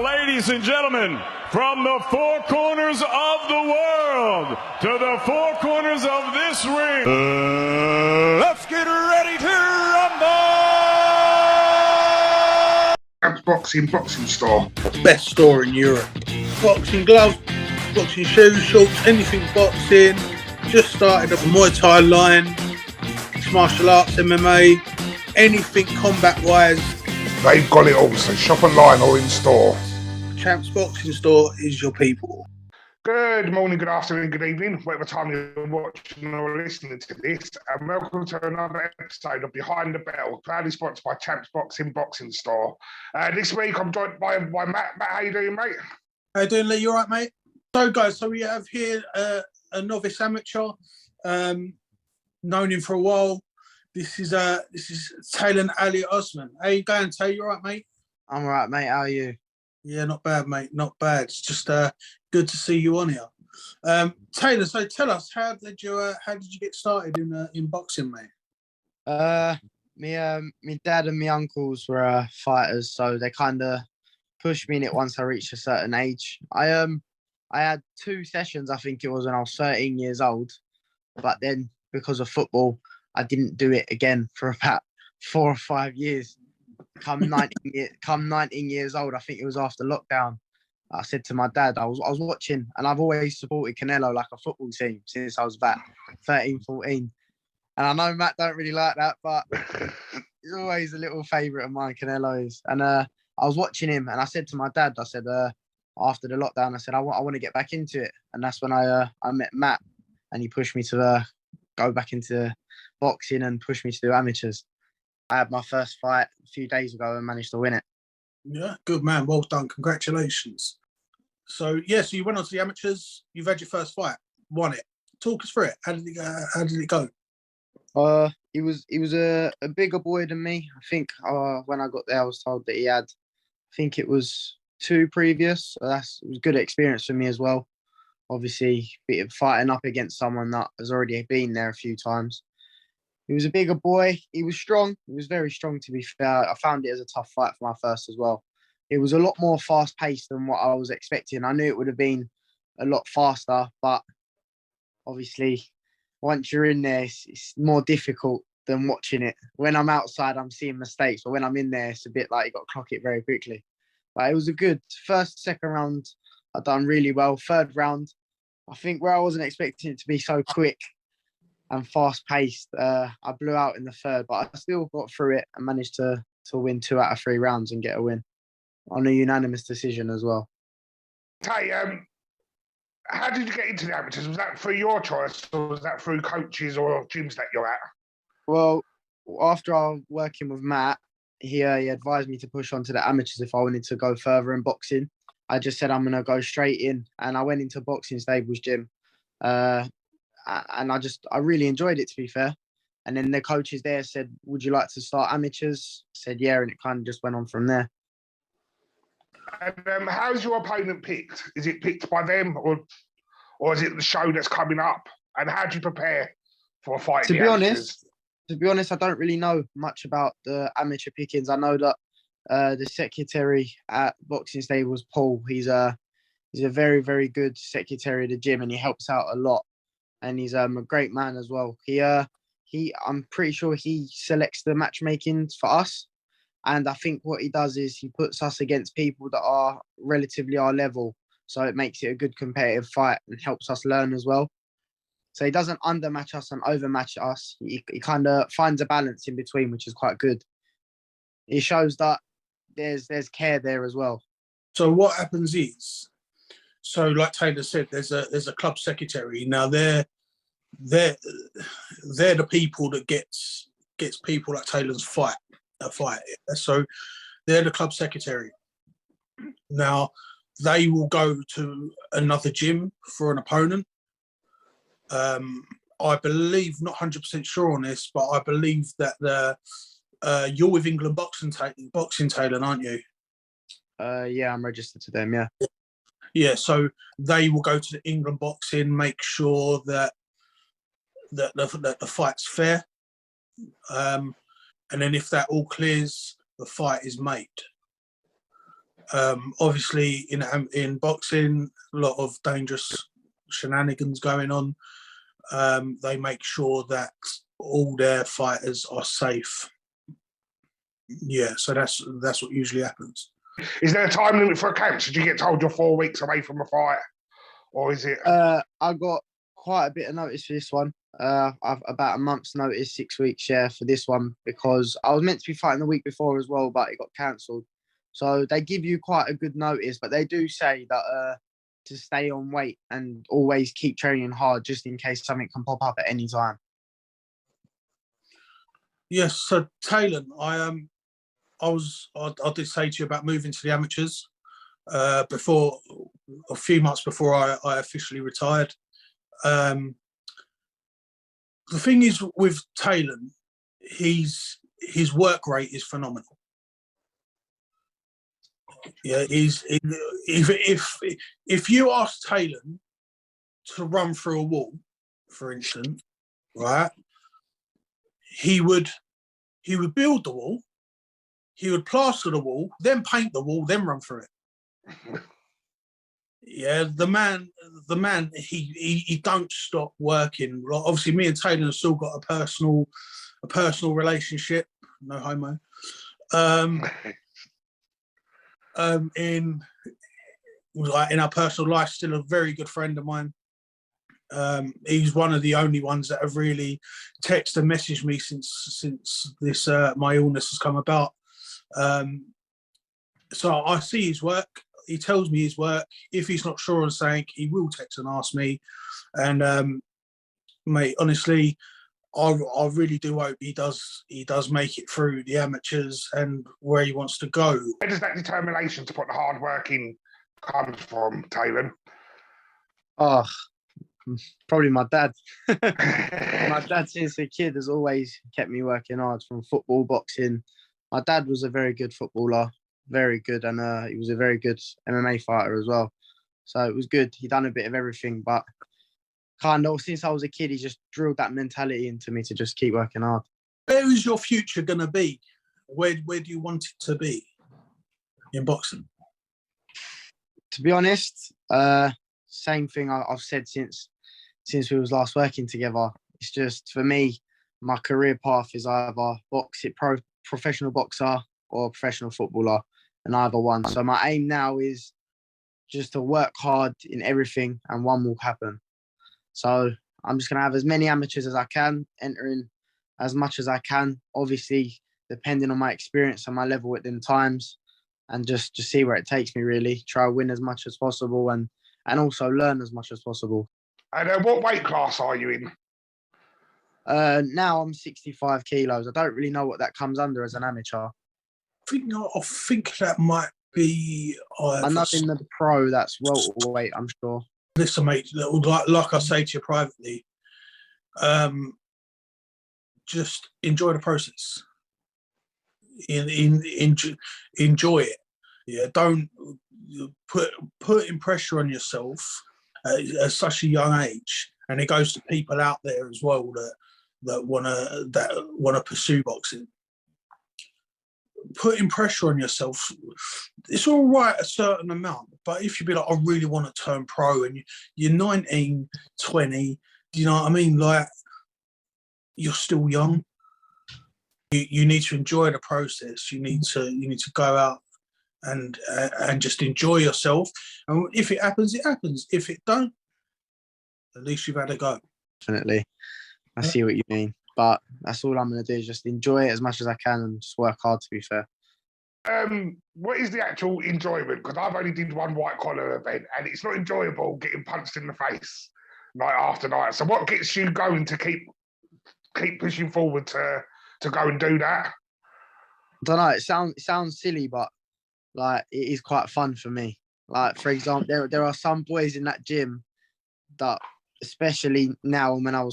Now, ladies and gentlemen, from the four corners of the world to the four corners of this ring, let's get ready to rumble! Boxing store. Best store in Europe. Boxing gloves, boxing shoes, shorts, anything boxing. Just started up a Muay Thai line, mixed martial arts, MMA, anything combat-wise. They've got it all, so shop online or in store. Champs Boxing Store is your people. Good morning, good afternoon, good evening, whatever time you're watching or listening to this, and welcome to another episode of Behind the Bell, proudly sponsored by Champs Boxing Store. This week I'm joined by Matt. Matt, how you doing, mate? How you doing, Lee? You all right, mate? So, guys, we have here a novice amateur, known him for a while. This is Taylan Ali Osman. How you going, Tay? You all right, mate? I'm all right, mate. How are you? Yeah, not bad, mate. Not bad. It's just good to see you on here. Taylor, so tell us, how did you get started in boxing, mate? Me dad and my uncles were fighters, so they kind of pushed me in it once I reached a certain age. I had 2 sessions, I think it was, when I was 13 years old, but then because of football, I didn't do it again for about 4 or 5 years. Come 19 years old, I think it was after lockdown, I said to my dad, I was watching, and I've always supported Canelo like a football team since I was about 13, 14. And I know Matt don't really like that, but he's always a little favourite of mine, Canelo is. And I was watching him, and I said to my dad, I said, after the lockdown, I said, I want to get back into it. And that's when I met Matt, and he pushed me to go back into boxing and pushed me to do amateurs. I had my first fight a few days ago and managed to win it. Yeah, good man. Well done. Congratulations. So you went on to the amateurs. You've had your first fight, won it. Talk us through it. How did it go? He was a bigger boy than me. I think when I got there, I was told that he had, I think it was 2 previous. So it was a good experience for me as well. Obviously, fighting up against someone that has already been there a few times. He was a bigger boy. He was strong. He was very strong, to be fair. I found it as a tough fight for my first as well. It was a lot more fast-paced than what I was expecting. I knew it would have been a lot faster, but obviously, once you're in there, it's more difficult than watching it. When I'm outside, I'm seeing mistakes, but when I'm in there, it's a bit like you got to clock it very quickly. But it was a good first, second round. I done really well. Third round, I think where I wasn't expecting it to be so quick and fast-paced, I blew out in the third, but I still got through it and managed to win 2 out of 3 rounds and get a win on a unanimous decision as well. Hey, how did you get into the amateurs? Was that through your choice, or was that through coaches or gyms that you're at? Well, after I was working with Matt, he advised me to push on to the amateurs if I wanted to go further in boxing. I just said I'm going to go straight in, and I went into Boxing Stables gym. And I really enjoyed it, to be fair. And then the coaches there said, would you like to start amateurs? I said, yeah, and it kind of just went on from there. And how's your opponent picked? Is it picked by them, or is it the show that's coming up? And how do you prepare for a fight? To be honest, I don't really know much about the amateur pickings. I know that the secretary at Boxing Stables, Paul, he's a very, very good secretary of the gym, and he helps out a lot. And he's a great man as well. I'm pretty sure he selects the matchmaking for us. And I think what he does is he puts us against people that are relatively our level. So it makes it a good competitive fight and helps us learn as well. So he doesn't undermatch us and overmatch us. He kind of finds a balance in between, which is quite good. He shows that there's care there as well. So what happens is, so like Taylor said, there's a club secretary. Now they're the people that gets people like Taylor's fight. So they're the club secretary. Now they will go to another gym for an opponent. I believe, not 100% sure on this, but I believe that you're with England Boxing, Taylan, aren't you? Yeah, I'm registered to them. Yeah. Yeah, so they will go to the England Boxing, make sure that the fight's fair, and then if that all clears, the fight is made. Obviously, in boxing, a lot of dangerous shenanigans going on. They make sure that all their fighters are safe. Yeah, so that's what usually happens. Is there a time limit for a camp? Did you get told you're 4 weeks away from a fight? Or is it? I got quite a bit of notice for this one. I've about a month's notice, 6 weeks, for this one, because I was meant to be fighting the week before as well, but it got cancelled. So they give you quite a good notice, but they do say that to stay on weight and always keep training hard just in case something can pop up at any time. Yes, so Taylan, I did say to you about moving to the amateurs before, a few months before I officially retired. The thing is with Taylan, his work rate is phenomenal. Yeah, if you ask Taylan to run through a wall, for instance, right, he would build the wall, he would plaster the wall, then paint the wall, then run through it. Yeah, the man, he don't stop working. Like, obviously, me and Taylan have still got a personal relationship. No homo. In our personal life, still a very good friend of mine. He's one of the only ones that have really texted and messaged me since this my illness has come about. So I see his work. He tells me his work. If he's not sure on something, he will text and ask me. And mate, honestly, I really do hope he does make it through the amateurs and where he wants to go. Where does that determination to put the hard work in come from, Taylan? Oh, probably my dad. My dad, since a kid, has always kept me working hard, from football, boxing. My dad was a very good footballer, very good, and he was a very good MMA fighter as well. So it was good. He done a bit of everything, but kind of since I was a kid, he just drilled that mentality into me to just keep working hard. Where is your future going to be? Where do you want it to be in boxing? To be honest, same thing I've said since we was last working together. It's just, for me, my career path is either professional boxer or professional footballer, and either one. So my aim now is just to work hard in everything, and one will happen. So I'm just going to have as many amateurs as I can, entering as much as I can, obviously depending on my experience and my level at them times, and just see where it takes me, really. Try to win as much as possible and also learn as much as possible. And what weight class are you in? Now I'm 65 kilos. I don't really know what that comes under as an amateur. I think that might be... I know in the pro, that's welterweight, I'm sure. Listen, mate, like I say to you privately, just enjoy the process. Enjoy it. Yeah, don't put in pressure on yourself at such a young age. And it goes to people out there as well that wanna pursue boxing. Putting pressure on yourself, it's all right a certain amount, but if you be like, I really want to turn pro, and you're 19, 20, do you know what I mean? Like, you're still young. You need to enjoy the process. You need to go out and just enjoy yourself. And if it happens, it happens. If it don't, at least you've had a go. Definitely. I see what you mean. But that's all I'm going to do, is just enjoy it as much as I can and just work hard, to be fair. What is the actual enjoyment? Because I've only did one white collar event, and it's not enjoyable getting punched in the face night after night. So what gets you going to keep pushing forward to go and do that? I don't know. It sounds silly, but like, it is quite fun for me. Like, for example, there are some boys in that gym that, especially now when I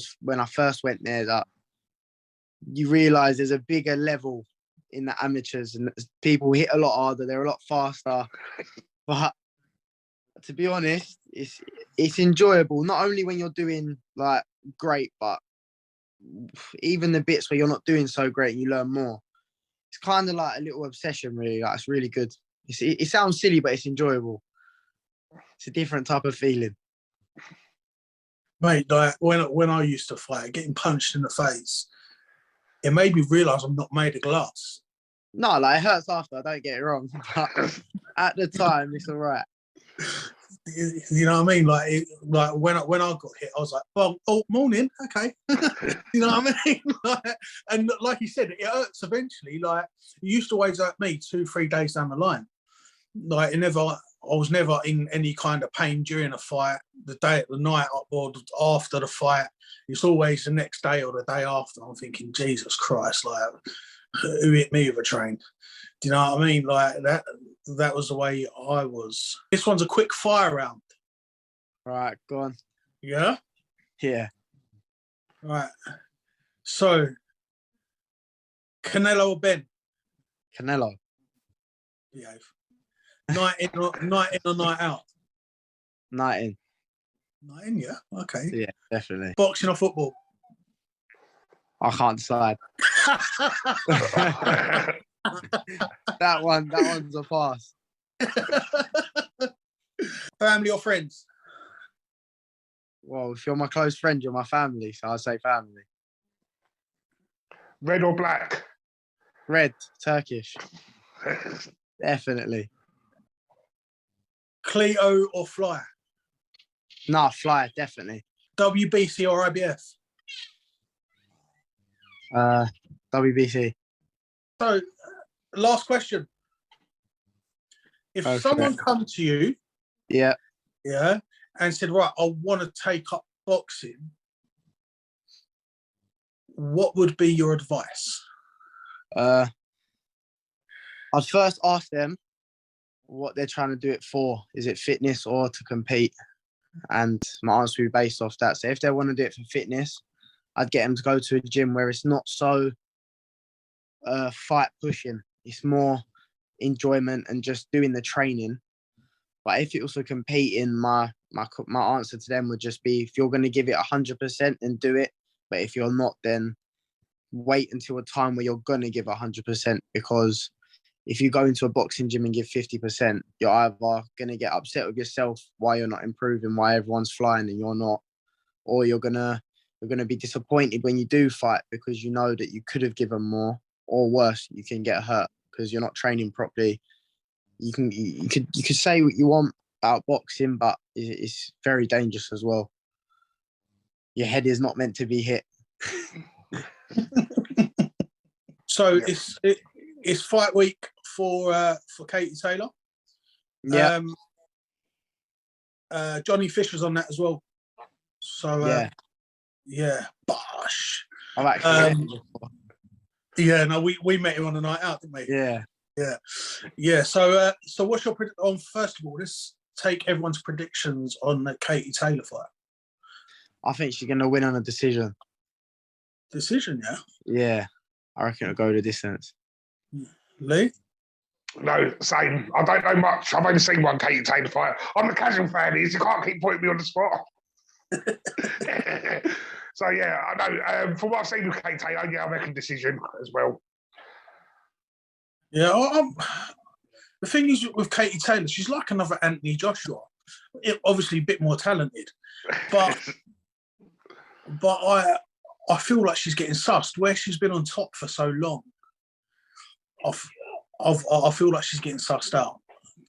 first went there, that you realise there's a bigger level in the amateurs, and people hit a lot harder, they're a lot faster. But to be honest, it's enjoyable, not only when you're doing like great, but even the bits where you're not doing so great and you learn more. It's kind of like a little obsession, really. Like, it's really good. It sounds silly, but it's enjoyable. It's a different type of feeling. Mate, like when I used to fight, getting punched in the face, it made me realise I'm not made of glass. No, like it hurts after. Don't get it wrong, but at the time, it's all right. You know what I mean? Like when I got hit, I was like, "Oh, morning, okay." You know what I mean? And like you said, it hurts eventually. Like it used to always hurt me 2-3 days down the line. Like I was never in any kind of pain during a fight, the night or after the fight. It's always the next day or the day after. I'm thinking, Jesus Christ, like who hit me with a train? Do you know what I mean? Like that was the way I was. This one's a quick fire round. Right, go on. Yeah? Yeah. Right. So, Canelo or Ben? Canelo. Behave. Night in or night out? Night in. Night in, yeah. Okay. Yeah, definitely. Boxing or football? I can't decide. That one's a pass. Family or friends? Well, if you're my close friend, you're my family, so I'd say family. Red or black? Red, Turkish. Definitely. Cleo or Fly? Nah, Fly, definitely. WBC or IBF? WBC. So, last question. If someone come to you, Yeah, and said, right, I want to take up boxing, what would be your advice? I'd first ask them what they're trying to do it for. Is it fitness or to compete? And my answer would be based off that. So if they want to do it for fitness, I'd get them to go to a gym where it's not so fight pushing. It's more enjoyment and just doing the training. But if it was for competing, my answer to them would just be, if you're going to give it 100%, then do it. But if you're not, then wait until a time where you're going to give 100%, because if you go into a boxing gym and give 50%, you're either going to get upset with yourself why you're not improving, why everyone's flying and you're not, or you're gonna be disappointed when you do fight because you know that you could have given more, or worse, you can get hurt because you're not training properly. You could say what you want about boxing, but it's very dangerous as well. Your head is not meant to be hit. So it's fight week for Katie Taylor. Yeah. Johnny Fisher's on that as well. So yeah, bosh. I've actually yeah, no, we met him on a night out, didn't we? Yeah. So what's your first of all, let's take everyone's predictions on the Katie Taylor fight. I think she's gonna win on a decision. Decision, yeah. Yeah, I reckon it'll go the distance. Lee? No, same. I don't know much. I've only seen one Katie Taylor fight. I'm a casual fan. You can't keep putting me on the spot. So yeah, I know. From what I've seen with Katie Taylor, yeah, I reckon decision as well. Yeah, the thing is with Katie Taylor, she's like another Anthony Joshua. Obviously a bit more talented, but I feel like she's getting sussed where she's been on top for so long. I feel like she's getting sussed out.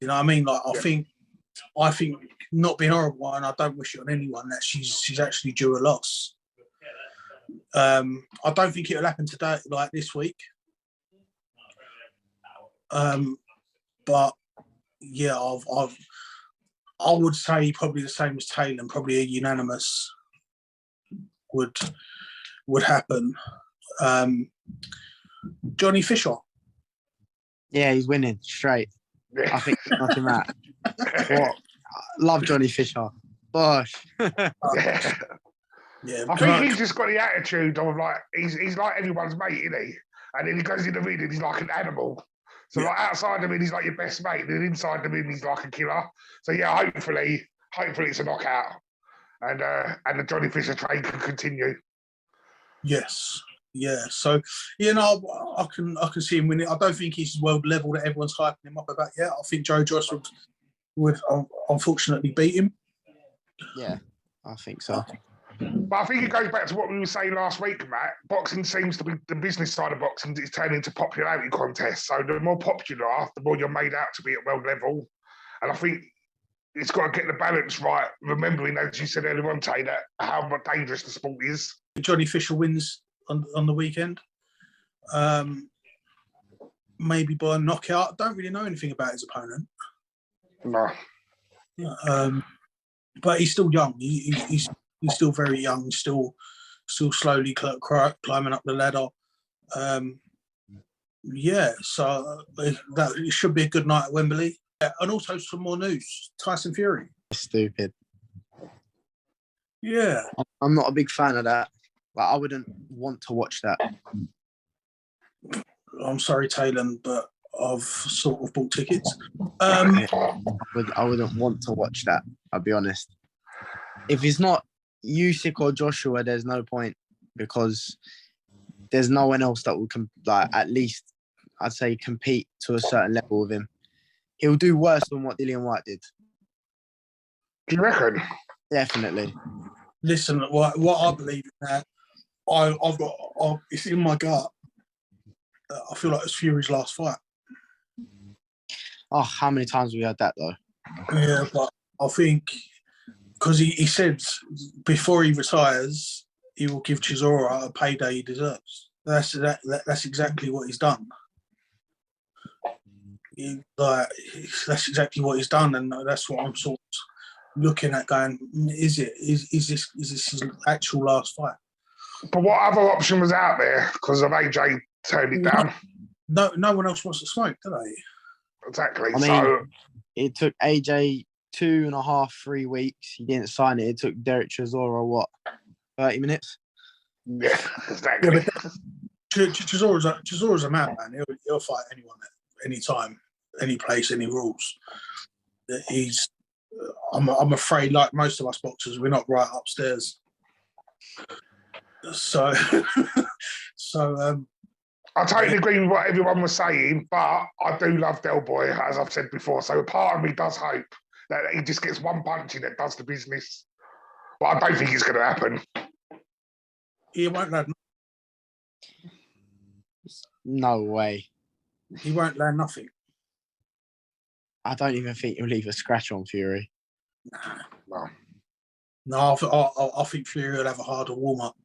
You know what I mean? Like I think not being horrible, and I don't wish it on anyone, that she's actually due a loss. I don't think it'll happen today, like this week. But yeah, I would say probably the same as Taylor, and probably a unanimous would happen. Johnny Fisher. Yeah, he's winning straight. I think nothing that. What? Love Johnny Fisher. Bosh. Yeah, I think he's just got the attitude of like he's like everyone's mate, isn't he? And then he goes in the ring and he's like an animal. So like outside of him, he's like your best mate, and then inside of him, he's like a killer. So yeah, hopefully it's a knockout, and the Johnny Fisher train can continue. Yes. Yeah, so I can see him winning. I don't think he's world level that everyone's hyping him up about yet. I think Joe Joyce would unfortunately beat him. Yeah, I think so. But I think it goes back to what we were saying last week, Matt. Boxing seems to be the business side of boxing is turning into popularity contests. So the more popular, the more you're made out to be at world level. And I think it's got to get the balance right, remembering, as you said earlier on, Tay, that how dangerous the sport is. Johnny Fisher wins on the weekend. Maybe by a knockout. I don't really know anything about his opponent. No. But he's still young. He's still very young. Still slowly climbing up the ladder. So that it should be a good night at Wembley. And also some more news. Tyson Fury. Stupid. Yeah. I'm not a big fan of that. But I wouldn't want to watch that. I'm sorry, Taylan, but I've sort of bought tickets. I wouldn't want to watch that, I'll be honest. If it's not Usyk or Joshua, there's no point because there's no one else that will at least I'd say compete to a certain level with him. He'll do worse than what Dillian White did. Do you reckon? Definitely. Listen, what I believe in that, it's in my gut. I feel like it's Fury's last fight. Oh, how many times have we heard that though? Yeah, but I think because he said before he retires, he will give Chisora a payday he deserves. That's exactly what he's done. That's exactly what he's done, and that's what I'm sort of looking at. Going, is this his actual last fight? But what other option was out there because of AJ turned it down? No one else wants to smoke, do they? Exactly. I mean, it took AJ 2.5, 3 weeks. He didn't sign it. It took Derek Chisora 30 minutes? Yeah, exactly. Yeah, but Chisora's a madman. He'll fight anyone at any time, any place, any rules. I'm afraid, like most of us boxers, we're not right upstairs. So, I totally agree with what everyone was saying, but I do love Del Boy, as I've said before. So part of me does hope that he just gets one punch in that does the business. But I don't think it's going to happen. He won't land. No way. He won't land nothing. I don't even think he'll leave a scratch on Fury. No. I think Fury will have a harder warm up.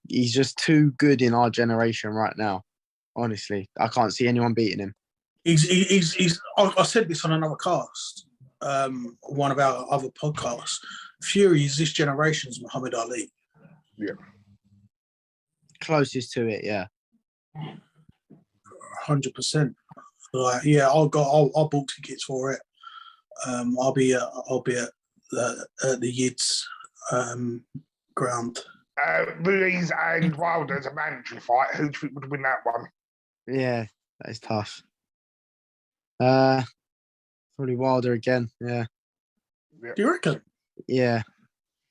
He's just too good in our generation right now. Honestly, I can't see anyone beating him. I said this on another cast, one of our other podcasts. Fury is this generation's Muhammad Ali. Yeah. Closest to it, yeah. 100%. I'll book tickets for it. I'll be at the Yids ground. Ruiz and Wilder's a mandatory fight. Who do you think would win that one? Yeah, that is tough. Probably Wilder again. Yeah. Do you reckon? Yeah,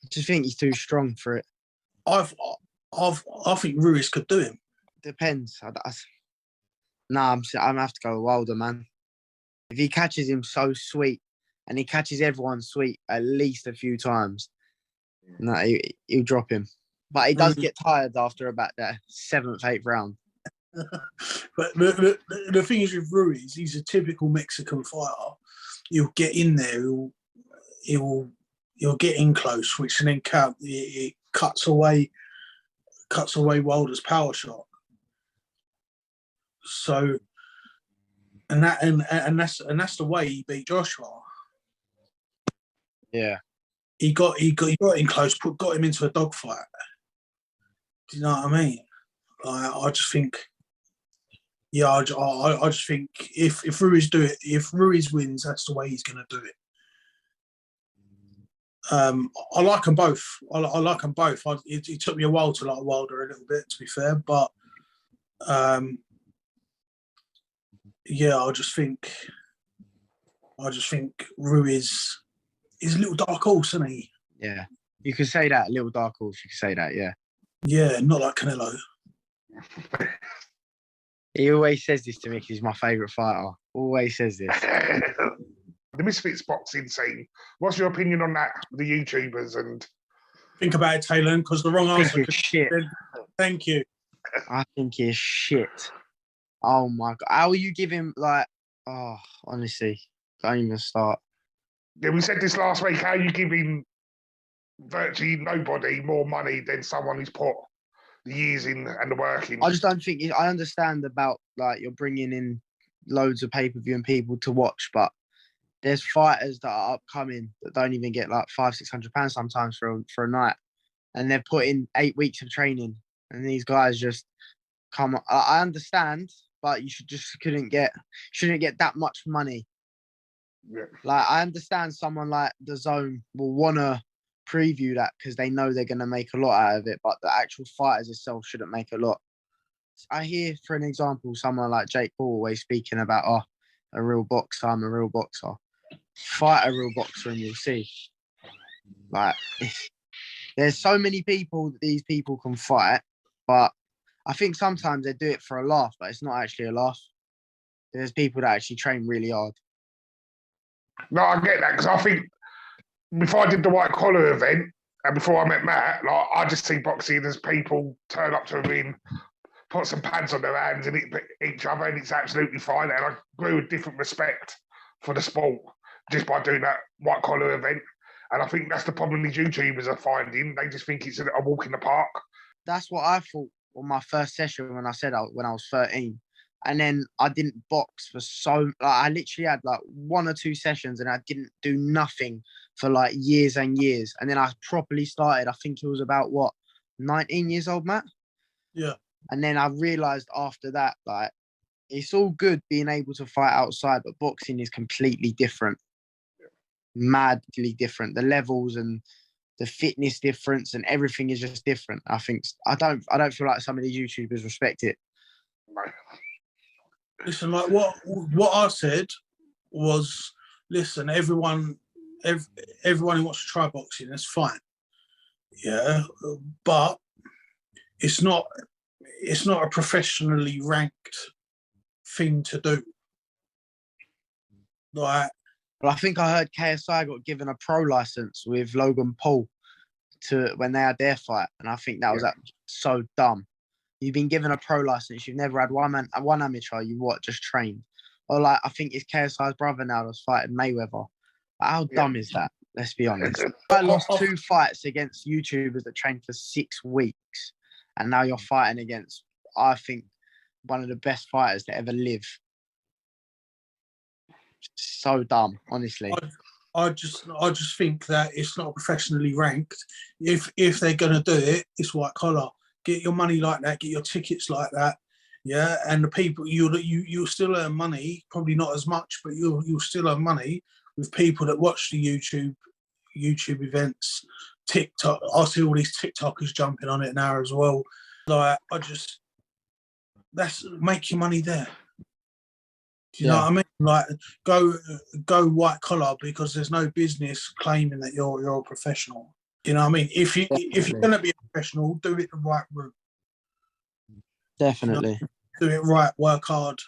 I just think he's too strong for it. I think Ruiz could do him. Depends. I'm gonna have to go with Wilder, man. If he catches him so sweet, and he catches everyone sweet at least a few times, no, he'll drop him. But he does get tired after about that 7th, 8th round. But the thing is with Ruiz, he's a typical Mexican fighter. He'll get in there, he'll get in close, which then it cuts away Wilder's power shot. So, and that's the way he beat Joshua. Yeah, he got in close, got him into a dogfight. Do you know what I mean? I just think, I just think if Ruiz wins, that's the way he's going to do it. I like them both. I like them both. It took me a while to like Wilder a little bit, to be fair, but I just think Ruiz is a little dark horse, isn't he? Yeah. You could say that, a little dark horse. You could say that, yeah. Yeah, not like Canelo. He always says this to me because he's my favourite fighter. Always says this. The Misfits boxing scene. What's your opinion on that? The YouTubers and Think about it, Taylor, because the wrong I answer. think it's shit. Thank you. I think he's shit. Oh my god! How will you give him like? Oh, honestly, don't even start. yeah, we said this last week. How you giving virtually nobody more money than someone who's put the years in and the work in? I just don't think I understand about like you're bringing in loads of pay-per-view and people to watch, but there's fighters that are upcoming that don't even get like £500-600 sometimes for a night, and they've put in 8 weeks of training, and these guys just come. I understand, but you shouldn't get that much money. Yeah. Like I understand someone like the Zone will wanna preview that because they know they're gonna make a lot out of it, but the actual fighters itself shouldn't make a lot. I hear, for an example, someone like Jake Paul always speaking about, a real boxer, I'm a real boxer. Fight a real boxer and you'll see. Like, there's so many people that these people can fight, but I think sometimes they do it for a laugh, but it's not actually a laugh. There's people that actually train really hard. No, I get that because I think before I did the white collar event and before I met Matt, like I just see boxing as people turn up to a ring, put some pads on their hands and hit each other, and it's absolutely fine. And I grew a different respect for the sport just by doing that white collar event. And I think that's the problem these YouTubers are finding. They just think it's a walk in the park. That's what I thought on my first session when I said when I was 13. And then I didn't box for I literally had like 1 or 2 sessions and I didn't do nothing for like years and years. And then I properly started, I think it was about 19 years old, Matt? Yeah. And then I realized after that, like, it's all good being able to fight outside, but boxing is completely different. Madly different. The levels and the fitness difference and everything is just different. I don't feel like some of these YouTubers respect it. Listen, like what I said was, listen, everyone who wants to try boxing, that's fine. Yeah, but it's not a professionally ranked thing to do. Like, well, I think I heard KSI got given a pro license with Logan Paul when they had their fight, and I think that was so dumb. You've been given a pro license. You've never had one amateur. Just trained. Or like, I think it's KSI's brother now that's fighting Mayweather. But how dumb is that? Let's be honest. I lost 2 fights against YouTubers that trained for 6 weeks, and now you're fighting against, I think, one of the best fighters to ever live. So dumb, honestly. I just think that it's not professionally ranked. If they're gonna do it, it's white collar. Get your money like that. Get your tickets like that. Yeah, and the people you'll still earn money. Probably not as much, but you'll still earn money with people that watch the YouTube events. TikTok. I see all these TikTokers jumping on it now as well. Like, that's make your money there. Do you know what I mean? Like, go white collar, because there's no business claiming that you're a professional. You know what I mean? If you're gonna be a professional, do it the right route. Definitely. You know, do it right. Work hard.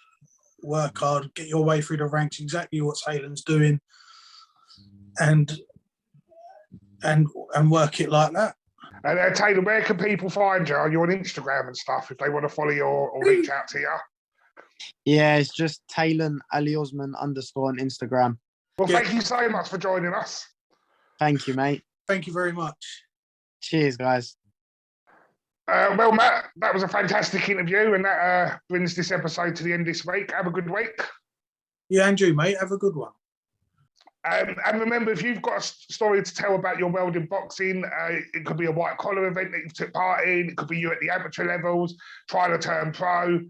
Get your way through the ranks. Exactly what Taylan's doing, and work it like that. And Taylor, where can people find you? Are you on Instagram and stuff if they want to follow you or reach out to you? Yeah, it's just Taylan Ali Osman _ on Instagram. Well, thank you so much for joining us. Thank you, mate. Thank you very much. Cheers, guys. Well, Matt, that was a fantastic interview, and that brings this episode to the end this week. Have a good week. Yeah, and you, mate. Have a good one. And remember, if you've got a story to tell about your world in boxing, it could be a white collar event that you've took part in. It could be you at the amateur levels, trying to turn pro,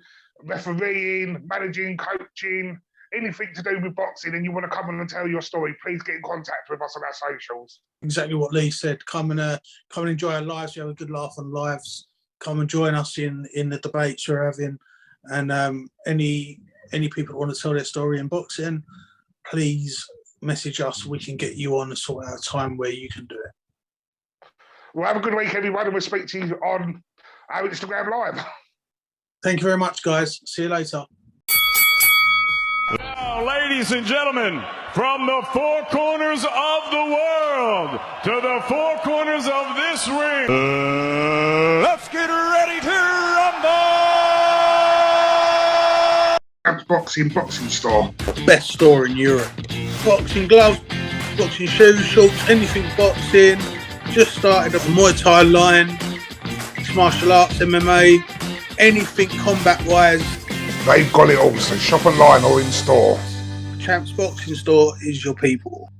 refereeing, managing, coaching, anything to do with boxing, and you want to come on and tell your story, please get in contact with us on our socials. Exactly what Lee said. Come and enjoy our lives. We have a good laugh on lives. Come and join us in the debates we're having. And any people that want to tell their story in boxing, please message us. We can get you on and sort out a time where you can do it. Well, have a good week, everyone, and we'll speak to you on our Instagram Live. Thank you very much, guys. See you later. Now, ladies and gentlemen, from the four corners of the world to the four corners of this ring, let's get ready to rumble! Boxing store. Best store in Europe. Boxing gloves, boxing shoes, shorts, anything boxing. Just started up a Muay Thai line, mixed martial arts, MMA, anything combat-wise. They've got it all, so shop online or in store. Champs Boxing Store is your people.